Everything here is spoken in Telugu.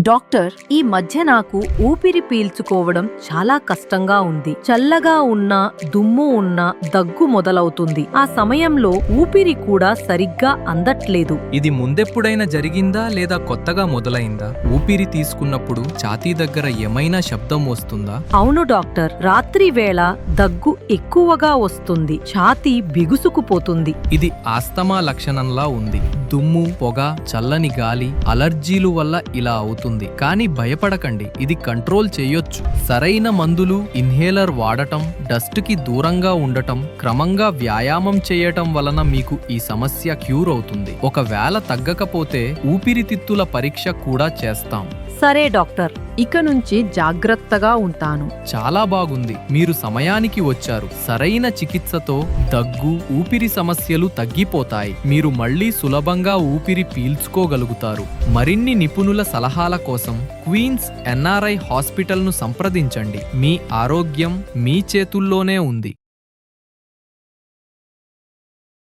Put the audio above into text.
డాక్టర్, ఈ మధ్య నాకు ఊపిరి పీల్చుకోవడం చాలా కష్టంగా ఉంది. చల్లగా ఉన్నా, దుమ్ము ఉన్నా దగ్గు మొదలవుతుంది. ఆ సమయంలో ఊపిరి కూడా సరిగ్గా అందట్లేదు. ఇది ముందెప్పుడైనా జరిగిందా లేదా కొత్తగా మొదలైందా? ఊపిరి తీసుకున్నప్పుడు ఛాతీ దగ్గర ఏమైనా శబ్దం వస్తుందా? అవును డాక్టర్, రాత్రి వేళ దగ్గు ఎక్కువగా వస్తుంది. ఛాతీ బిగుసుకుపోతుంది. ఇది ఆస్తమా లక్షణంలా ఉంది. దుమ్ము, పొగ, చల్లని గాలి, అలర్జీలు వల్ల ఇలా అవుతుంది. కానీ భయపడకండి, ఇది కంట్రోల్ చేయొచ్చు. సరైన మందులు, ఇన్హేలర్ వాడటం, డస్ట్ కి దూరంగా ఉండటం, క్రమంగా వ్యాయామం చేయటం వలన మీకు ఈ సమస్య క్యూర్ అవుతుంది. ఒకవేళ తగ్గకపోతే ఊపిరితిత్తుల పరీక్ష కూడా చేస్తాం. సరే డాక్టర్. ఇక నుంచి జాగ్రత్తగా ఉంటాను. చాలా బాగుంది, మీరు సమయానికి వచ్చారు. సరైన చికిత్సతో దగ్గు, ఊపిరి సమస్యలు తగ్గిపోతాయి. మీరు మళ్ళీ సులభంగా ఊపిరి పీల్చుకోగలుగుతారు. మరిన్ని నిపుణుల సలహాల కోసం క్వీన్స్ ఎన్ఆర్ఐ హాస్పిటల్ను సంప్రదించండి. మీ ఆరోగ్యం మీ చేతుల్లోనే ఉంది.